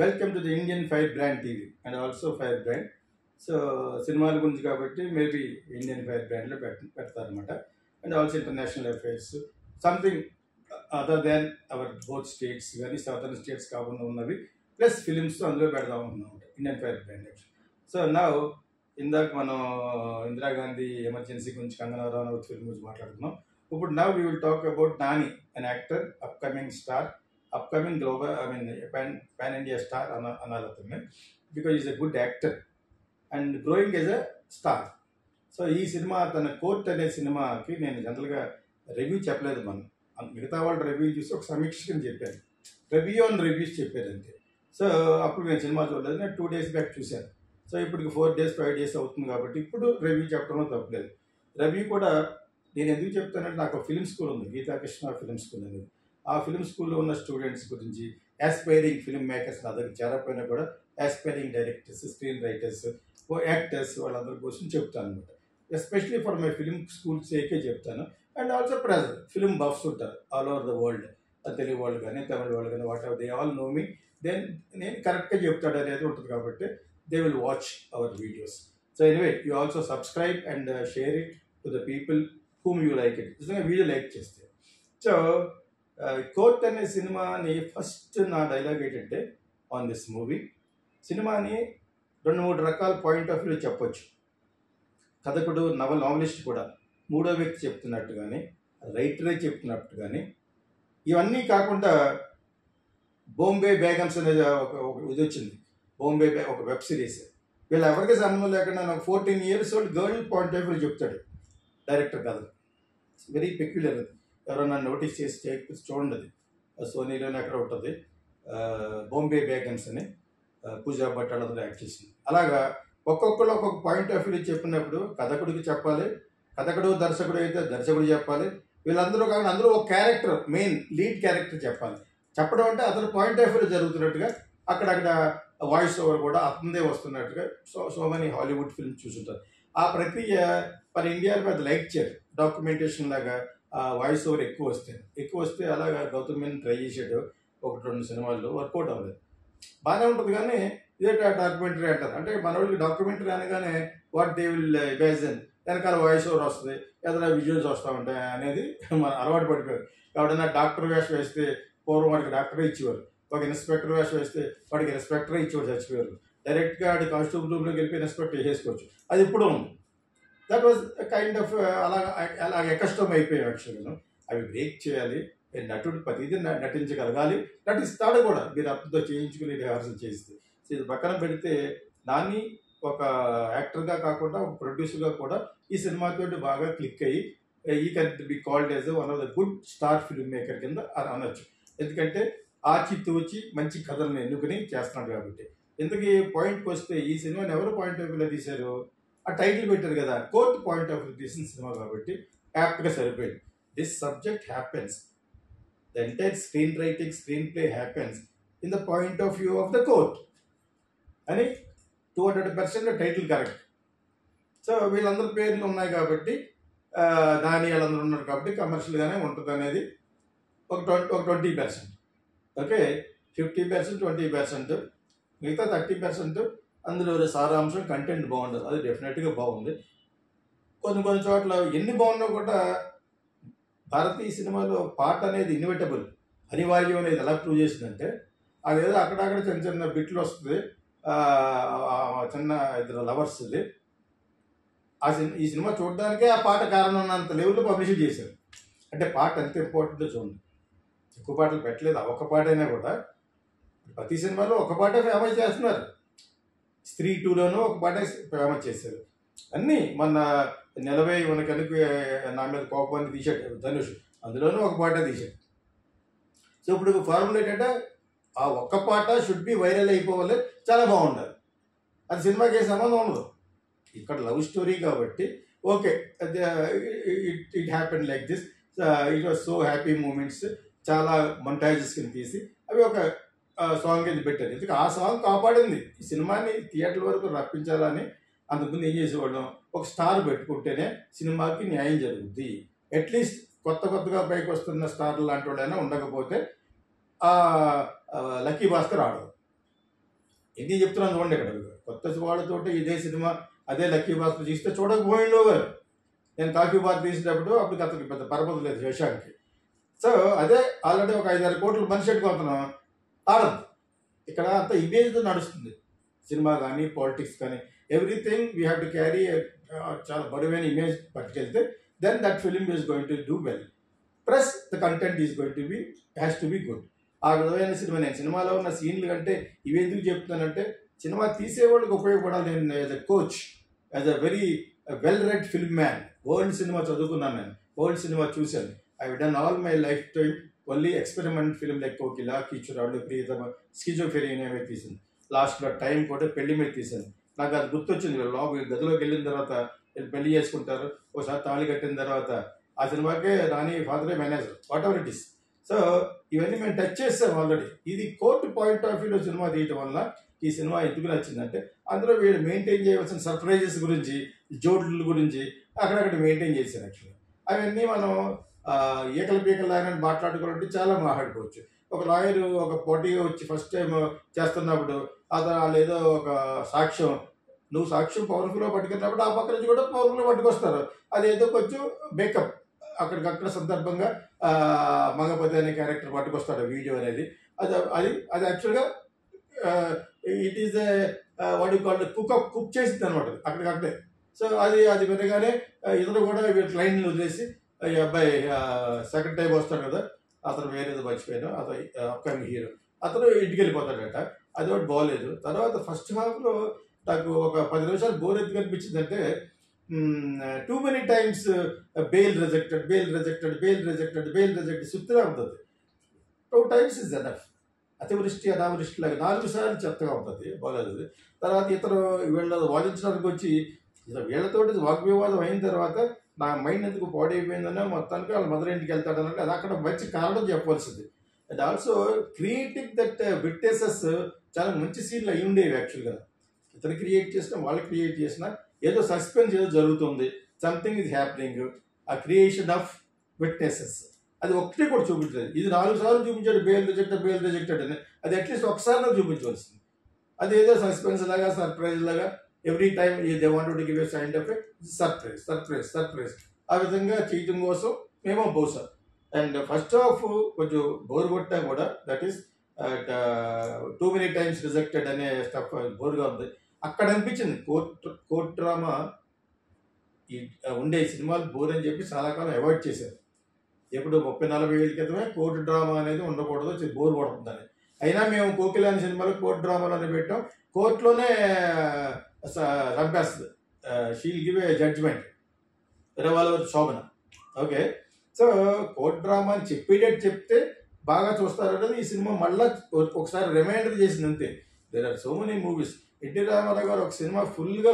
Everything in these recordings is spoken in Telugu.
Welcome to the Indian fire brand TV and also fire brand. So సినిమాల గురించి కాబట్టి మేబీ ఇండియన్ ఫైర్ బ్రాండ్లో పెడతారనమాట. And also international affairs, something other than hour both states కానీ సదర్న్ స్టేట్స్ కాకుండా ఉన్నవి ప్లస్ ఫిలిమ్స్ అందులో పెడదాం అనుకున్నాం ఇండియన్ ఫైర్ బ్రాండ్. సో నా ఇందాక మనం ఇందిరాగాంధీ ఎమర్జెన్సీ గురించి, కంగనా రనౌత్ ఫిల్మ్ గురించి మాట్లాడుతున్నాం. ఇప్పుడు now we will talk about Nani, an actor, upcoming star, upcoming global, pan India star another because he's a good actor and growing as a star. So ఈ సినిమా తన కోర్ట్ అనే సినిమాకి నేను జనరల్గా రివ్యూ చెప్పలేదు. మిగతా వాళ్ళు రివ్యూ చూసి ఒక సమీక్షకని చెప్పాను, రివ్యూస్ చెప్పారు అంతే. సో అప్పుడు నేను సినిమా చూడలేదు, నేను 2 days బ్యాక్ చూశాను. సో ఇప్పుడు 4 days 5 days అవుతుంది కాబట్టి ఇప్పుడు రివ్యూ చెప్పడంలో తప్పలేదు. రివ్యూ కూడా నేను ఎందుకు చెప్తానంటే, నాకు ఫిలిం స్కూల్ ఉంది, గీతాకృష్ణ ఫిలిం స్కూల్ అనేది. ఆ ఫిలిం స్కూల్లో ఉన్న స్టూడెంట్స్ గురించి, యాస్పైరింగ్ ఫిల్మ్ మేకర్స్, నా దగ్గర చేరకపోయినా కూడా aspiring directors, screen writers, actors, వాళ్ళందరి కోసం చెప్తాను అనమాట. Especially for my film school sake చెప్తాను. And also present film buffs ఉంటారు all over the world, Telugu వాళ్ళు కానీ తమిళ వాళ్ళు కానీ, whatever they all know me. Then నేను కరెక్ట్గా చెప్తాడు అనేది ఉంటుంది కాబట్టి they will watch our videos. So anyway, you also subscribe and share it to the people whom you like it. నిజంగా వీడియో లైక్ చేస్తే. సో కోర్ట్ అనే సినిమాని ఫస్ట్ నా డైలాగ్ ఏంటంటే, ఆన్ దిస్ మూవీ, సినిమాని 2-3 రకాల పాయింట్ ఆఫ్ వ్యూ చెప్పొచ్చు. కథకుడు, నావలిస్ట్ కూడా మూడో వ్యక్తి చెప్తున్నట్టు కానీ, రైటరే చెప్తున్నట్టు కానీ, ఇవన్నీ కాకుండా బాంబే బేగమ్స్ అనేది ఒక ఇది వచ్చింది. ఒక వెబ్ సిరీస్. వీళ్ళు ఎవరికి సంబంధం లేకుండా నాకు 14 years old girl point of view చెప్తాడు డైరెక్టర్. కథ వెరీ పెక్యులర్. ఎవరైనా నోటీస్ చేసి చూడండి, అది సోనీలోనే ఎక్కడ ఉంటుంది. బాంబే బేగమ్స్ అని పూజా భట్ అందరూ యాక్ట్ చేసింది. అలాగా ఒక్కొక్కరు ఒక్కొక్క పాయింట్ ఆఫ్ వ్యూ చెప్పినప్పుడు కథకుడికి చెప్పాలి, కథకుడు దర్శకుడు అయితే దర్శకుడు చెప్పాలి. వీళ్ళందరూ కాకుండా అందరూ ఒక క్యారెక్టర్, మెయిన్ లీడ్ క్యారెక్టర్ చెప్పాలి. చెప్పడం అంటే అతని పాయింట్ ఆఫ్ వ్యూ జరుగుతున్నట్టుగా, అక్కడక్కడ వాయిస్ ఓవర్ కూడా అతనిదే వస్తున్నట్టుగా సో మెనీ హాలీవుడ్ ఫిల్మ్స్ చూసుంటారు. ఆ ప్రక్రియ మన ఇండియాలో పెద్ద లైక్ చేయరు. డాక్యుమెంటేషన్ లాగా వాయిస్ ఓవర్ ఎక్కువ వస్తే అలాగా గౌతమ్ మీనన్ ట్రై చేసాడు 1-2 సినిమాల్లో, వర్కౌట్ అవ్వలేదు. బాగానే ఉంటుంది కానీ ఇదే డాక్యుమెంటరీ అంటారు. అంటే మన వాళ్ళకి డాక్యుమెంటరీ అనగానే వాట్ దే విల్ ఇమాజిన్, వెనకాల వాయిస్ ఓవర్ వస్తుంది, ఏదైనా విజువల్స్ వస్తూ ఉంటాయి అనేది మన అలవాటు పడిపోయారు. ఎవడైనా డాక్టర్ వేషం వేస్తే పూర్వం వాడికి డాక్టరే ఇచ్చేవారు, ఒక ఇన్స్పెక్టర్ వేషం వేస్తే వాడికి ఇన్స్పెక్టరే ఇచ్చేవాడు, చచ్చిపోయారు. డైరెక్ట్గా వాడి కానిస్టేబుల్ రూమ్లోకి వెళ్ళి ఇన్స్పెక్టర్ వేసేసుకోవచ్చు. అది ఇప్పుడు ఉంది. దట్ వాజ్ కైండ్ ఆఫ్ అలాగ కష్టం అయిపోయాయి. యాక్చువల్గా అవి బ్రేక్ చేయాలి. నటుడు ప్రతిదీ నటించగలగాలి, నటిస్తాడు కూడా. మీరు అతనితో చేయించుకుని రిహార్సల్ చేస్తే. సో ఇది పక్కన పెడితే, నాని ఒక యాక్టర్గా కాకుండా ఒక ప్రొడ్యూసర్గా కూడా ఈ సినిమాతో బాగా క్లిక్ అయ్యి ఈ can be called as one of the good star film maker కింద అనొచ్చు. ఎందుకంటే ఆచితూచి మంచి కథలను ఎన్నుకుని చేస్తున్నాడు కాబట్టి. ఎందుకు పాయింట్కి వస్తే, ఈ సినిమాని ఎవరు పాయింట్ ఆఫ్ వ్యూలో తీశారు? ఆ టైటిల్ పెట్టారు కదా, కోర్ట్ పాయింట్ ఆఫ్ వ్యూ తీసిన సినిమా కాబట్టి యాప్ట్గా సరిపోయింది. This subject happens, the entire screen writing, screen play happens in the point of view of the court అని 200% టైటిల్ కరెక్ట్. సో వీళ్ళందరూ పేర్లు ఉన్నాయి కాబట్టి, దాని వాళ్ళందరూ ఉన్నారు కాబట్టి కమర్షియల్గానే ఉంటుంది అనేది ఒక 20%. ఓకే, 50% 20%, మిగతా 30% అందులో సారాంశం, కంటెంట్ బాగుండదు. అది డెఫినెట్గా బాగుంది. కొన్ని చోట్ల ఎన్ని బాగున్నా కూడా భారతీయ సినిమాలో పాట అనేది ఇన్విటబుల్, అనివార్యం అనేది ఎలా ప్రూవ్ చేసిందంటే, అదేదో అక్కడక్కడ చిన్న బిట్లు వస్తుంది, చిన్న ఇద్దరు లవర్స్ది. ఈ సినిమా చూడడానికే ఆ పాట కారణం ఉన్నంత లెవెల్లో పబ్లిష్ చేశారు. అంటే పాట ఎంత ఇంపార్టెంటో చూడండి. ఎక్కువ పాటలు పెట్టలేదు, ఆ ఒక్క పాట అయినా కూడా. ప్రతి సినిమాలో ఒక పాటే ఫేమస్ చేస్తున్నారు. స్త్రీ 2లోనూ ఒక పాట ఫేమస్ చేశారు. అన్నీ మన నిలవై మన కనుక నా మీద కోపాన్ని తీసాడు ధనుష్, అందులోనూ ఒక పాట తీశాడు. సో ఇప్పుడు ఫార్ములా ఏంటంటే, ఆ ఒక్క పాట షుడ్ బి వైరల్ అయిపోవాలి, చాలా బాగుండాలి. అది సినిమాకి ఏ సంబంధం ఉండదు. ఇక్కడ లవ్ స్టోరీ కాబట్టి okay, it happen like this, it was so happy moments, చాలా మొంటాజెస్ కింద తీసి అవి ఒక సాంగ్ కింద పెట్టారు. ఎందుకంటే ఆ సాంగ్ కాపాడింది ఈ సినిమాని థియేటర్ వరకు రప్పించాలని. అంతకుముందు ఏం చేసేవాళ్ళం, ఒక స్టార్ పెట్టుకుంటేనే సినిమాకి న్యాయం జరుగుద్ది. అట్లీస్ట్ కొత్తగా పైకి వస్తున్న స్టార్ లాంటి వాళ్ళైనా ఉండకపోతే లక్కీ భాస్కర్ ఆడదు. ఎన్ని చెప్తున్నాను చూడండి. ఇక్కడ కొత్త వాళ్ళతోటి ఇదే సినిమా అదే లక్కీ భాస్కర్ తీస్తే చూడకపోయిండో గారు. నేను కాఫీ బార్ తీసేటప్పుడు అప్పుడు అతనికి పెద్ద పరపతి లేదు శశాంక్కి. సో అదే ఆల్రెడీ ఒక 5-6 కోట్లు మనిషి పెట్టుకోతున్నాం, ఆడదు. ఇక్కడ అంత ఇమేజ్తో నడుస్తుంది సినిమా కానీ పాలిటిక్స్ కానీ. Everything we have to carry చాలా బరువైన ఇమేజ్ పట్టుకెళ్తే then that film is going to do well. Plus the content is going to be has to be good. ఆ విధమైన సినిమా. నేను సినిమాలో ఉన్న సీన్లు కంటే ఇవి ఎందుకు చెప్తున్నానంటే సినిమా తీసేవాళ్ళకి ఉపయోగపడాలి. నేను as a coach, as a very well read film man, world cinema చదువుకున్నాను, నేను వరల్డ్ సినిమా చూశాను. I done all my life time only experiment film like Kokila, కీచురాళ్ళు, Priyatama, schizophrenia మీద తీసింది. లాస్ట్లో టైం కూడా పెళ్లి మీద తీశాను. నాకు అది గుర్తొచ్చింది. గదిలోకి వెళ్ళిన తర్వాత పెళ్లి చేసుకుంటారు, ఒకసారి తాళి కట్టిన తర్వాత ఆ సినిమాకే రాణి ఫాదరే manager, whatever it is. So ఇవన్నీ మేము టచ్ చేస్తాం ఆల్రెడీ. ఇది కోర్టు పాయింట్ ఆఫ్ వ్యూలో సినిమా తీయటం వల్ల ఈ సినిమా ఎందుకు నచ్చిందంటే అందులో వీళ్ళు మెయింటైన్ చేయవలసిన సర్ప్రైజెస్ గురించి, జోడ్ల గురించి అక్కడక్కడ మెయింటైన్ చేశారు. యాక్చువల్గా అవన్నీ మనం ఈకల పీకల లాయర్ మాట్లాడుకోవాలంటే చాలా మాట్లాడుకోవచ్చు. ఒక లాయరు ఒక పోటీగా వచ్చి ఫస్ట్ టైం చేస్తున్నప్పుడు అతను వాళ్ళు ఏదో ఒక సాక్ష్యం, నువ్వు సాక్ష్యం పవర్ఫుల్గా పట్టుకున్నప్పుడు ఆ పక్క నుంచి కూడా పవర్ఫుల్గా పట్టుకొస్తారు. అదేదో కొంచెం మేకప్ అక్కడికక్కడ సందర్భంగా మగపతి అనే క్యారెక్టర్ పట్టుకొస్తాడు వీడియో అనేది. అది అది అది యాక్చువల్గా ఇట్ ఈస్ వాడి కాల్ కుక్ చేసింది అనమాట అక్కడికక్కడే. సో అది వినగానే ఇతను కూడా క్లైంట్ని వదిలేసి ఈ అబ్బాయి సెకండ్ టైం వస్తాడు కదా, అతను వేరేదో మర్చిపోయాను, అతను అప్కమింగ్ హీరో, అతను ఇంటికి వెళ్ళిపోతాడట. అది ఒకటి బాగోలేదు. తర్వాత ఫస్ట్ హాఫ్లో నాకు ఒక 10 నిమిషాలు బోర్ ఎందుకు అనిపించిందంటే too many times bail rejected, bail rejected, bail rejected, bail rejected సుత్తిగా ఉంటుంది. 2 times ఇస్ ఎనఫ్. అతివృష్టి అనావృష్టి లాగా 4 సార్లు చెత్తగా ఉంటుంది, బాగోలేదు. తర్వాత ఇతరు వీళ్ళు వాదించడానికి వచ్చి వీళ్ళతోటి వాగ్వివాదం అయిన తర్వాత నా మైండ్ ఎందుకు పాడైపోయిందనో మొత్తానికి వాళ్ళ మదర్ ఇంటికి వెళ్తాడన్నట్టు అది అక్కడ మంచి కారణం చెప్పవలసింది. And also creating that witnesses చాలా మంచి సీన్లు అయి ఉండేవి యాక్చువల్గా. ఇతను క్రియేట్ చేసిన, వాళ్ళు క్రియేట్ చేసిన ఏదో సస్పెన్స్ ఏదో జరుగుతుంది, సంథింగ్ ఈజ్ హ్యాపెనింగ్. ఆ క్రియేషన్ ఆఫ్ విట్నెసెస్ అది ఒక్కటే కూడా చూపించలేదు. ఇది 4 సార్లు చూపించాడు బెయిల్ రిజెక్టెడ్, బెయిల్ రిజెక్టెడ్ అని. అది అట్లీస్ట్ ఒకసారి చూపించవలసింది. అది ఏదో సస్పెన్స్ లాగా, సర్ప్రైజ్ లాగా every time they wanted to give a signed of surprise, surprise, surprise ఆ విధంగా చేయటం కోసం మేము బహుశా. అండ్ ఫస్ట్ హాఫ్ కొంచెం బోర్ కొట్టా కూడా, that is two many times rejected అనే స్టఫ్ బోర్గా ఉంది. అక్కడ అనిపించింది కోర్ట్ డ్రామా ఈ ఉండే సినిమాలు బోర్ అని చెప్పి చాలా కాలం అవాయిడ్ చేశారు. ఎప్పుడు 30-40 ఏళ్ళ క్రితమే కోర్టు డ్రామా అనేది ఉండకూడదు, బోర్ కొడుతుందని. అయినా మేము కోకిల అనే సినిమాలో కోర్టు డ్రామాలోనే పెట్టాం. కోర్టులోనే చంపేస్తుంది, she'll give a judgement, revolver Shobhana. Okay, so court drama అని చెప్పేటట్టు చెప్తే బాగా చూస్తారనేది ఈ సినిమా మళ్ళీ ఒకసారి రిమైండర్ చేసింది అంతే. There are so many movies. NT Rama Rao గారు ఒక సినిమా ఫుల్గా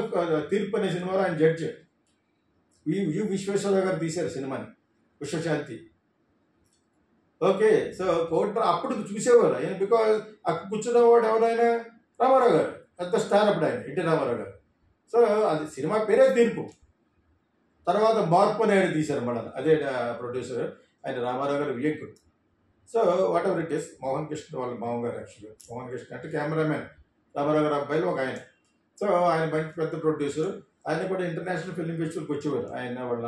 తీర్పు అనే సినిమాలో ఆయన జడ్జ్, విశ్వేశ్వరరావు గారు తీశారు సినిమాని, విశ్వశాంతి. ఓకే, సో కోర్టు అప్పుడు చూసేవారు ఆయన, బికాజ్ అక్కడ కూర్చున్నవాడు ఎవరైనా రామారావు గారు, పెద్ద స్టార్ అప్పుడు ఆయన, ఎన్టీ రామారావు గారు. సో అది సినిమా పేరే తీర్పు. తర్వాత మార్పు అనేది తీశారు మన అదే ప్రొడ్యూసర్, ఆయన రామారావు గారు వియంకుడు. So whatever it is, Mohan Krishna వాళ్ళ మామగారు. యాక్చువల్గా మోహన్ కృష్ణ అంటే కెమెరామెన్, రామారావు గారు అబ్బాయిలు ఒక ఆయన. సో ఆయన మంచి పెద్ద ప్రొడ్యూసర్. ఆయన కూడా ఇంటర్నేషనల్ ఫిల్మ్ ఫెస్టివల్కి వచ్చేవారు, ఆయన వాళ్ళ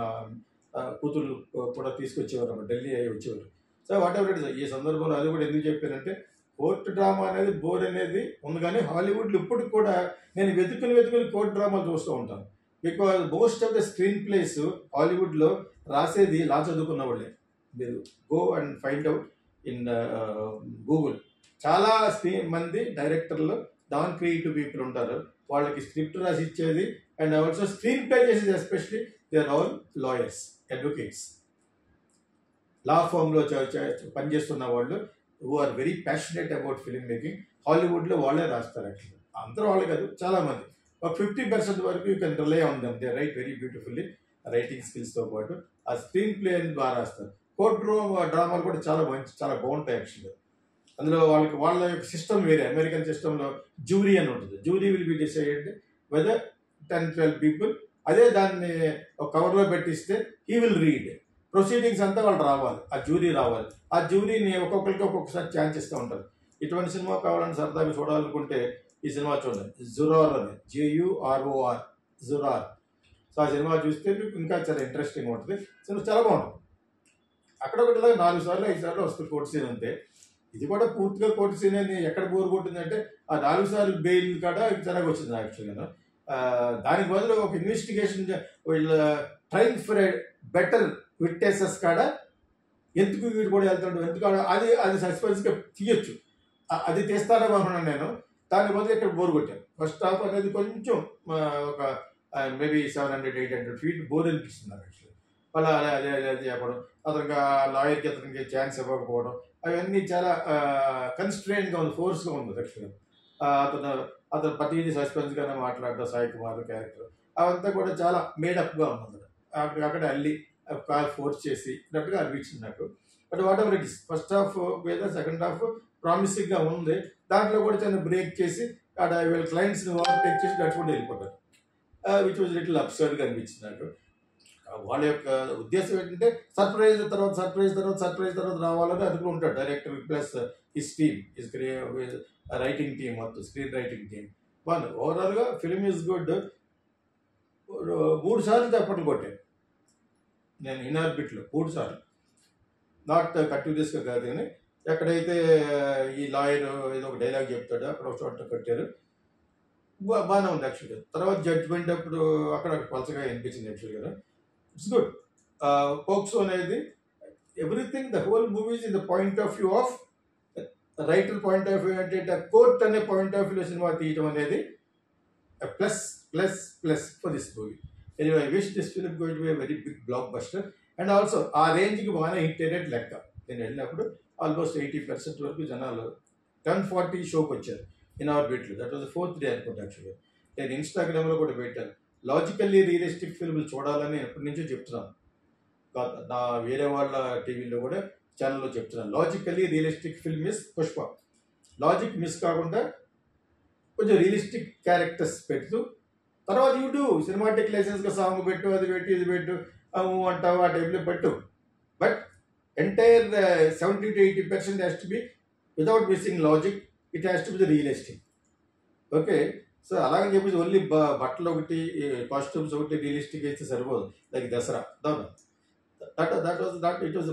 కూతురు కూడా తీసుకొచ్చేవారు అన్నమాట, ఢిల్లీ అయ్యి వచ్చేవారు. So whatever it is, ఈ సందర్భంలో అది కూడా ఎందుకు చెప్పానంటే కోర్టు డ్రామా అనేది బోర్ అనేది ఉంది. కానీ హాలీవుడ్లో ఇప్పటికి కూడా నేను వెతుకుని కోర్టు డ్రామా చూస్తూ ఉంటాను. Because most of the screen plays హాలీవుడ్లో రాసేది లా చదువుకున్న వాళ్ళే. మీరు go and find out in Google. చాలా మంది డైరెక్టర్లు, నాన్ క్రియేటివ్ పీపుల్ ఉంటారు, వాళ్ళకి స్క్రిప్ట్ రాసి ఇచ్చేది అండ్ ఆల్సో స్క్రీన్ ప్లే చేసేది. Especially they are all lawyers, advocates, law ఫామ్లో పనిచేస్తున్న వాళ్ళు who are very passionate about film making. హాలీవుడ్లో వాళ్ళే రాస్తారు. యాక్చువల్లీ అందరూ వాళ్ళు కాదు, చాలామంది, ఒక 50% వరకు you can rely on them. They write very beautifully, writing స్కిల్స్తో పాటు ఆ స్క్రీన్ ప్లే అని బాగా రాస్తారు. కోర్ట్ డ్రామాలు కూడా చాలా చాలా బాగుంటాయి యాక్చువల్గా. అందులో వాళ్ళ యొక్క సిస్టమ్ వేరే. అమెరికన్ సిస్టంలో జ్యూరీ అని ఉంటుంది. Jury will be decided whether 10-12 people. అదే దాన్ని ఒక కవర్లో పెట్టిస్తే హీ విల్ రీడ్. ప్రొసీడింగ్స్ అంతా వాళ్ళు రావాలి, ఆ జ్యూరీ రావాలి. ఆ జ్యూరీని ఒక్కొక్కరికి ఒక్కొక్కసారి ఛాన్స్ ఇస్తూ ఉంటారు. ఇటువంటి సినిమా కావాలని సరదాగా చూడాలనుకుంటే ఈ సినిమా చూడండి, జురార్ అని, JUROR, జురార్. సో ఆ సినిమా చూస్తే మీకు ఇంకా చాలా ఇంట్రెస్టింగ్ ఉంటుంది. సినిమా చాలా బాగుంటుంది. అక్కడొకటి 4 సార్లు 5 సార్లు వస్తుంది కోర్టు సీన్ అంతే. ఇది కూడా పూర్తిగా కోర్టు సీన్ అని ఎక్కడ బోర్ కొట్టిందంటే ఆ 4 సార్లు బెయిల్ కాడ చాలా వచ్చింది యాక్చువల్గా. దానికి బదులు ఒక ఇన్వెస్టిగేషన్ వీళ్ళ ట్రైన్ ఫర్ బెటర్ విట్నెసెస్ కాడ ఎందుకు వీడు కూడా వెళ్తాడు, ఎందుకు అది సస్పెన్స్గా తీయొచ్చు, అది తీస్తారని అనుకున్నాను నేను. దాని బదులు ఇక్కడ బోర్ కొట్టాను. ఫస్ట్ హాఫ్ అనేది కొంచెం ఒక మేబీ 700-800 ఫీట్ బోర్ అనిపిస్తుంది నాకు యాక్చువల్లీ. అలా అదే అదే అదే చెప్పడం, అతనికి లాయర్కి అతనికి ఛాన్స్ ఇవ్వకపోవడం, అవన్నీ చాలా కన్స్ట్రెయిన్గా ఉంది, ఫోర్స్గా ఉంది యాక్చువల్గా. అతను ప్రతిదీ సస్పెన్స్గానే మాట్లాడడం, సాయి కుమార్ క్యారెక్టర్ అవంతా కూడా చాలా మేడప్గా ఉంది. అక్కడ అల్లి కాల్ ఫోర్స్ చేసి అన్నట్టుగా అనిపించింది నాకు. But what ever it is, first half లేదా సెకండ్ హాఫ్ ప్రామిసింగ్గా ఉంది. దాంట్లో కూడా చిన్న బ్రేక్ చేసి అక్కడ వీళ్ళ క్లయింట్స్ని ఓవర్టేక్ చేసి నడుచుకుంటూ వెళ్ళిపోతారు, విచ్ వాజ్ లిటిల్ అబ్సర్డ్గా అనిపించింది నాకు. వాళ్ళ యొక్క ఉద్దేశం ఏంటంటే సర్ప్రైజ్ తర్వాత రావాలని అనుకుని ఉంటాడు director plus his team, his writing team, మొత్తం స్క్రీన్ రైటింగ్ టీమ్ బాగుంది. ఓవరాల్గా ఫిలిం ఈజ్ గుడ్. 3 సార్లు చప్పట్లు కొట్టాను నేను ఇన్ ఆర్బిట్లో, 3 సార్లు. నాట్ కంటిన్యూస్గా కాదు కానీ ఎక్కడైతే ఈ లాయర్ ఏదో ఒక డైలాగ్ చెప్తాడో అక్కడ ఒక చోట కట్టారు, బాగానే ఉంది యాక్చువల్గా. తర్వాత జడ్జ్మెంట్ అప్పుడు అక్కడ పలసగా అనిపించింది యాక్చువల్గా. It's good. పోక్సో అనేది everything, the whole movies in the point of view of writer point of view అంటే కోర్ట్ అనే పాయింట్ ఆఫ్ వ్యూలో సినిమా తీయటం అనేది plus plus plus for this movie. Anyway I wish this film going to be very big blockbuster. And also ఆ రేంజ్కి బాగానే హిట్ అయ్యేది లెక్క. నేను వెళ్ళినప్పుడు ఆల్మోస్ట్ 80% వరకు జనాలు 10:40 షోకి వచ్చారు ఇన్ ఆర్బిట్లో. దట్ వాజ్ 4th డే అనుకుంటా యాక్చువల్గా. నేను ఇన్స్టాగ్రామ్లో కూడా పెట్టాను, లాజికల్లీ రియలిస్టిక్ ఫిల్మ్లు చూడాలని ఎప్పటి నుంచో చెప్తున్నాను. నా వేరే వాళ్ళ టీవీలో కూడా ఛానల్లో చెప్తున్నాను. Logically realistic film is Pushpa. Logic miss కాకుండా కొంచెం రియలిస్టిక్ క్యారెక్టర్స్ పెడుతూ, తర్వాత సినిమాటిక్ లైసెన్స్గా సాంగ్ పెట్టు, అది పెట్టు, ఇది పెట్టు, అంటావు, ఆ టైప్లో పెట్టు. But entire 70-80% has to be without missing logic, it has to be the realistic. Okay, so అలాగని చెప్పేసి ఓన్లీ బట్టలు ఒకటి, కాస్ట్యూమ్స్ ఒకటి రియలిస్టిక్ అయితే సరిపోదు. Like Dasara, it was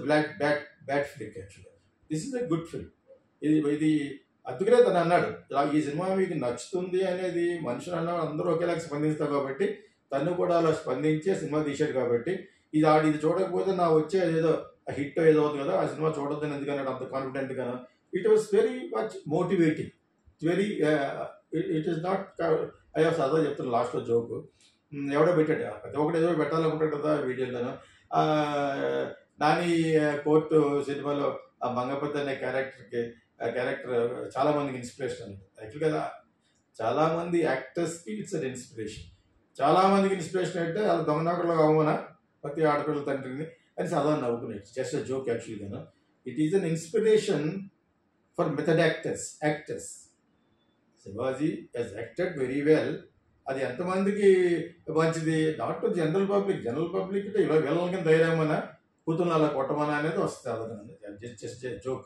bad film యాక్చువల్గా. This is a good film. ఇది అందుకనే తను అన్నాడు, ఈ సినిమా మీకు నచ్చుతుంది అనేది మనుషులు అన్న అందరూ ఒకేలాగా స్పందిస్తారు కాబట్టి తను కూడా అలా స్పందించే సినిమా తీశాడు కాబట్టి ఇది చూడకపోతే నా వచ్చే ఏదో హిట్ ఏదో అవుతుంది కదా, ఆ సినిమా చూడొద్దని ఎందుకన్నాడు అంత కాన్ఫిడెంట్గా. It was very much motivating. Very it is not, అయ్యో సరదా చెప్తాను లాస్ట్లో జోకు, ఎవడో పెట్టాడు, ప్రతి ఒక్కటి ఏదో పెట్టాలనుకుంటాడు కదా వీడియోలోనూ. నాని కోర్టు సినిమాలో ఆ మంగపతి అనే క్యారెక్టర్ చాలా మందికి ఇన్స్పిరేషన్ అండి యాక్చువల్గా. చాలామంది యాక్టర్స్కి ఇట్స్ అన్ ఇన్స్పిరేషన్. చాలామందికి ఇన్స్పిరేషన్ అంటే వాళ్ళ దొంగనాకుల్లో అవమనా ప్రతి ఆడపిల్ల తండ్రిని అని సరదా నవ్వుకునే, జస్ట్ అ జోక్ యాక్చువల్గా. It is an inspiration for method actors. Shivaji has acted very well. అది ఎంతమందికి మంచిది, నాట్ టు జనరల్ పబ్లిక్ అంటే ఇలా వెళ్ళకి ధైర్యమనా, కూతురు అలా కొట్టమనా అనేది వస్తుంది. Just joke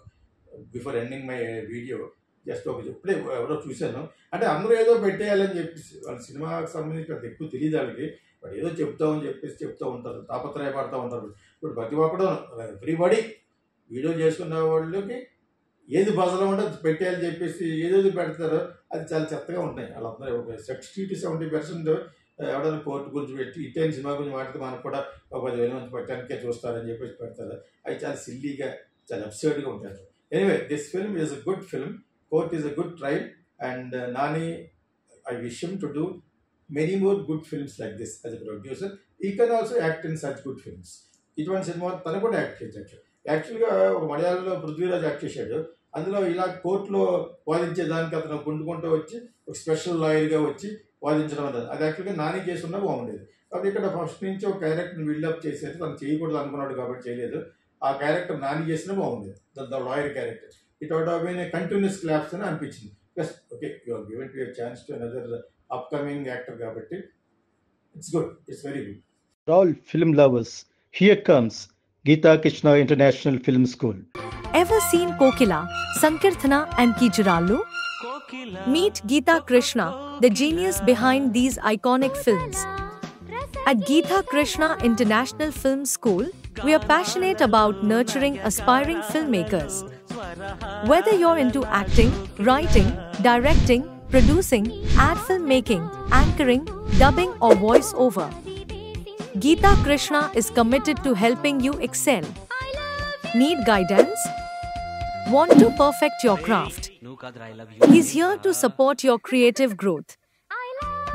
before ending my video. Just ఒక ఇప్పుడే ఎవరో చూశాను, అంటే అందరూ ఏదో పెట్టేయాలని చెప్పేసి వాళ్ళ సినిమాకి సంబంధించి అంత ఎక్కువ తెలియదు వాళ్ళకి, బట్ ఏదో చెప్తామని చెప్పేసి చెప్తూ ఉంటారు, తాపత్రయపడుతూ ఉంటారు. ఇప్పుడు ప్రతి ఒక్కడు ఎవ్రీబడీ వీడియో చేసుకున్న వాళ్ళకి ఏది బజలో ఉంటే పెట్టేయాలని చెప్పేసి ఏదేది పెడతారో అది చాలా చెత్తగా ఉంటాయి. వాళ్ళందరూ 60-70% ఎవడైనా కోర్టు గురించి పెట్టి ఇటైన సినిమా గురించి మాట్లాడితే మనకు కూడా ఒక 10,000 మంది పెట్టడానికే చూస్తారని చెప్పేసి పెడతారు. అవి చాలా సిల్లీగా, చాలా అబ్సర్డ్గా ఉంటారు. Anyway this film is a good film. Court is a good trial and Nani, I wish him to do many more good films like this as a producer. He can also act in such good films. ఇటువంటి సినిమా తను కూడా యాక్ట్ చేయొచ్చు. యాక్చువల్గా ఒక మలయాళంలో పృథ్వీరాజ్ యాక్ట్ చేశాడు. అందులో ఇలా కోర్టులో వాదించేదానికి అతను గుంటుకుంటూ వచ్చి ఒక స్పెషల్ లాయర్గా వచ్చి వాదించడం అనేది, అది యాక్చువల్గా నాని కేసు ఉన్నా బాగుండేది. కాబట్టి ఇక్కడ ఫస్ట్ నుంచి ఒక క్యారెక్టర్ని బిల్డప్ చేసేది తను చేయకూడదు అనుకున్నాడు కాబట్టి చేయలేదు. ఆ క్యారెక్టర్ నాని చేసినా బాగుండేది, the lawyer character. It ought of been continuous claps అని అనిపించింది. Plus okay, you are given to chance to another upcoming actor కాబట్టి it's good, it's very good. All film lovers, here comes Geeta Krishna International Film School. Ever seen Kokila, Sankirthana and Kijurallu? Meet Geeta Krishna, the genius behind these iconic films. At Geeta Krishna International Film School, we are passionate about nurturing aspiring filmmakers. Whether you're into acting, writing, directing, producing, ad filmmaking, anchoring, dubbing, or voice-over, Geeta Krishna is committed to helping you excel. Need guidance? Want to perfect your craft? He's here to support your creative growth.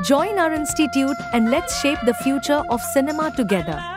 Join our institute and let's shape the future of cinema together.